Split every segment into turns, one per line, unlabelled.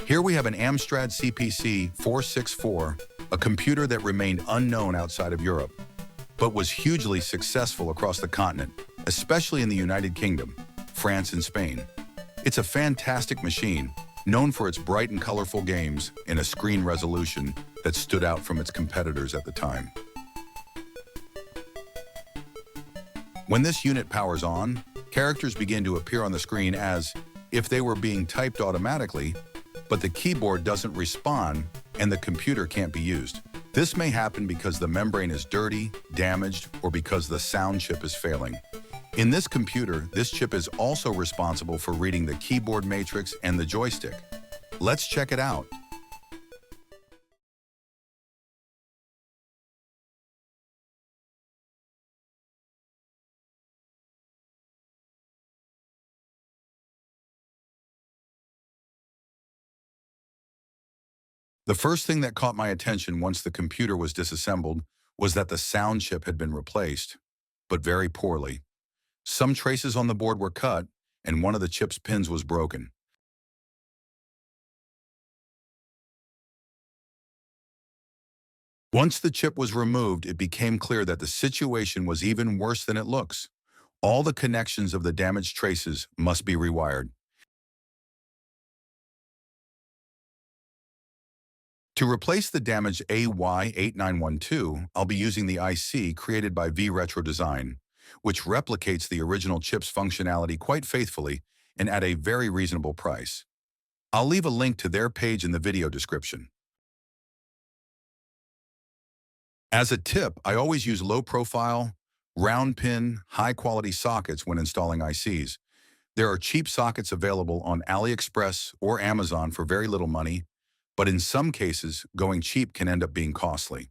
Here we have an Amstrad CPC 464, a computer that remained unknown outside of Europe, but was hugely successful across the continent, especially in the United Kingdom, France, and Spain. It's a fantastic machine, known for its bright and colorful games and a screen resolution that stood out from its competitors at the time. When this unit powers on, characters begin to appear on the screen as if they were being typed automatically, but the keyboard doesn't respond and the computer can't be used. This may happen because the membrane is dirty, damaged, or because the sound chip is failing. In this computer, this chip is also responsible for reading the keyboard matrix and the joystick. Let's check it out. The first thing that caught my attention once the computer was disassembled was that the sound chip had been replaced, but very poorly. Some traces on the board were cut, and one of the chip's pins was broken. Once the chip was removed, it became clear that the situation was even worse than it looks. All the connections of the damaged traces must be rewired. To replace the damaged AY8912, I'll be using the IC created by V-Retro Design, which replicates the original chip's functionality quite faithfully and at a very reasonable price. I'll leave a link to their page in the video description. As a tip, I always use low-profile, round-pin, high-quality sockets when installing ICs. There are cheap sockets available on AliExpress or Amazon for very little money, but in some cases, going cheap can end up being costly.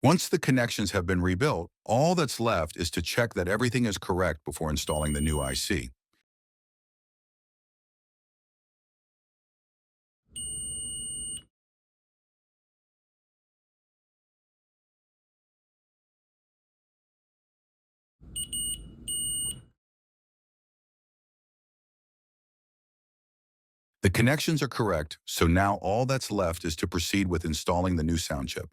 Once the connections have been rebuilt, all that's left is to check that everything is correct before installing the new IC. The connections are correct, so now all that's left is to proceed with installing the new sound chip.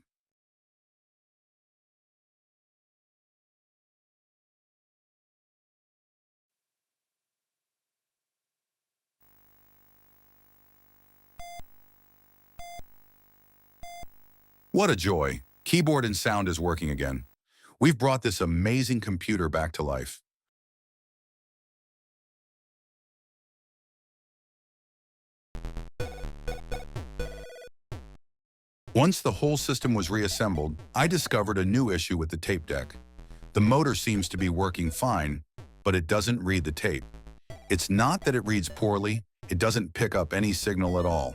What a joy! Keyboard and sound is working again. We've brought this amazing computer back to life. Once the whole system was reassembled, I discovered a new issue with the tape deck. The motor seems to be working fine, but it doesn't read the tape. It's not that it reads poorly, it doesn't pick up any signal at all.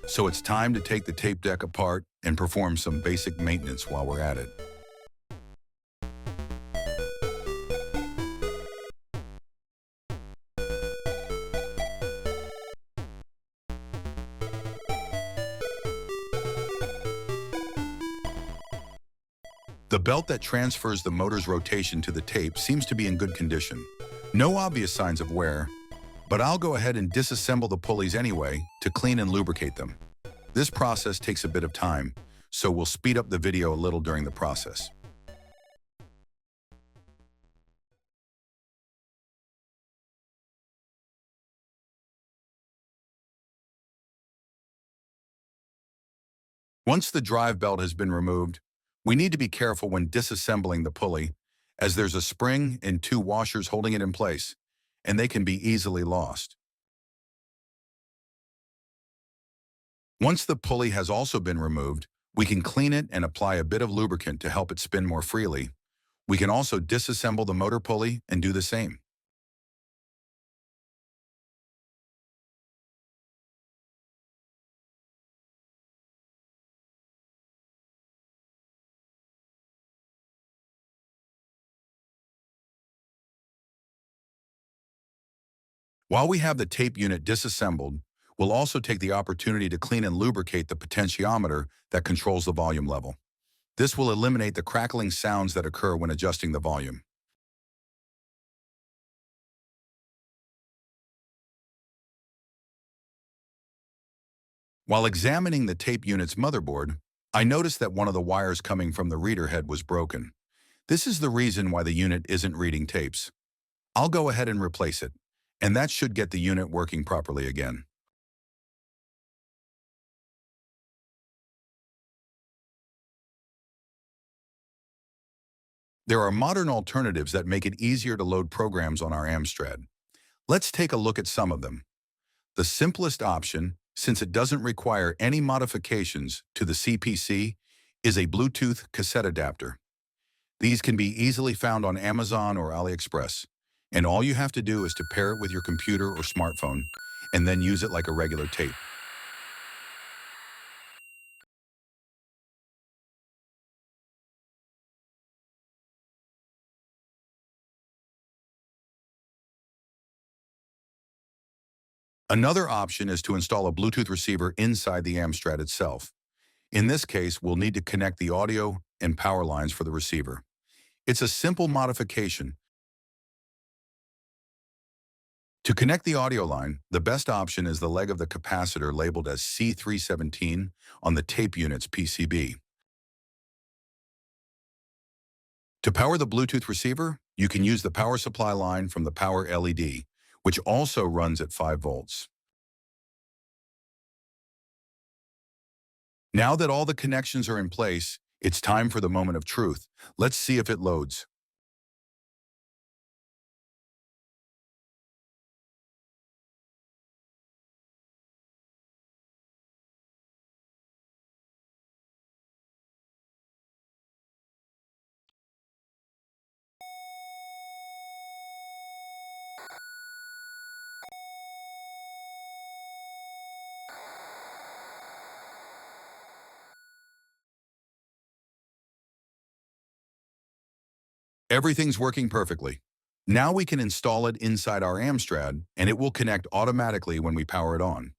So it's time to take the tape deck apart and perform some basic maintenance while we're at it. The belt that transfers the motor's rotation to the tape seems to be in good condition. No obvious signs of wear, but I'll go ahead and disassemble the pulleys anyway to clean and lubricate them. This process takes a bit of time, so we'll speed up the video a little during the process. Once the drive belt has been removed, we need to be careful when disassembling the pulley, as there's a spring and two washers holding it in place, and they can be easily lost. Once the pulley has also been removed, we can clean it and apply a bit of lubricant to help it spin more freely. We can also disassemble the motor pulley and do the same. While we have the tape unit disassembled, we'll also take the opportunity to clean and lubricate the potentiometer that controls the volume level. This will eliminate the crackling sounds that occur when adjusting the volume. While examining the tape unit's motherboard, I noticed that one of the wires coming from the reader head was broken. This is the reason why the unit isn't reading tapes. I'll go ahead and replace it, and that should get the unit working properly again. There are modern alternatives that make it easier to load programs on our Amstrad. Let's take a look at some of them. The simplest option, since it doesn't require any modifications to the CPC, is a Bluetooth cassette adapter. These can be easily found on Amazon or AliExpress, and all you have to do is to pair it with your computer or smartphone, and then use it like a regular tape. Another option is to install a Bluetooth receiver inside the Amstrad itself. In this case, we'll need to connect the audio and power lines for the receiver. It's a simple modification. To connect the audio line, the best option is the leg of the capacitor labeled as C317 on the tape unit's PCB. To power the Bluetooth receiver, you can use the power supply line from the power LED, which also runs at 5 volts. Now that all the connections are in place, it's time for the moment of truth. Let's see if it loads. Everything's working perfectly. Now we can install it inside our Amstrad, and it will connect automatically when we power it on.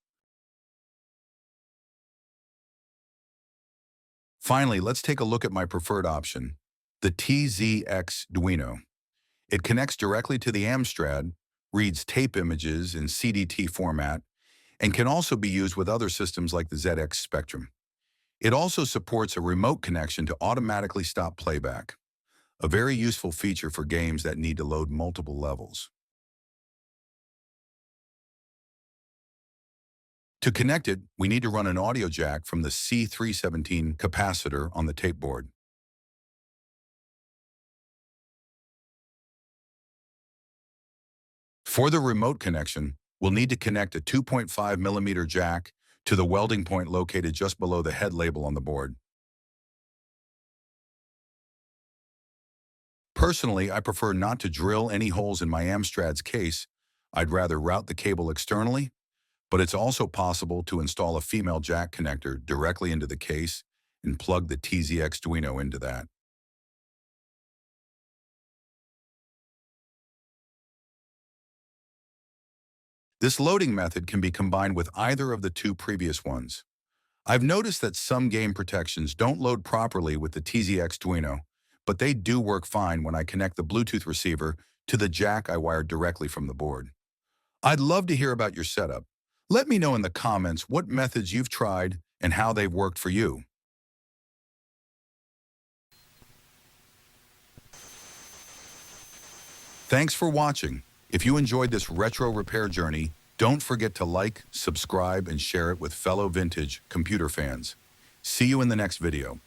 Finally, let's take a look at my preferred option, the TZX Duino. It connects directly to the Amstrad, reads tape images in CDT format, and can also be used with other systems like the ZX Spectrum. It also supports a remote connection to automatically stop playback, a very useful feature for games that need to load multiple levels. To connect it, we need to run an audio jack from the C317 capacitor on the tape board. For the remote connection, we'll need to connect a 2.5mm jack to the welding point located just below the head label on the board. Personally, I prefer not to drill any holes in my Amstrad's case. I'd rather route the cable externally, but it's also possible to install a female jack connector directly into the case and plug the TZX Duino into that. This loading method can be combined with either of the two previous ones. I've noticed that some game protections don't load properly with the TZX Duino, but they do work fine when I connect the Bluetooth receiver to the jack I wired directly from the board. I'd love to hear about your setup. Let me know in the comments what methods you've tried and how they've worked for you. Thanks for watching. If you enjoyed this retro repair journey, don't forget to like, subscribe, and share it with fellow vintage computer fans. See you in the next video.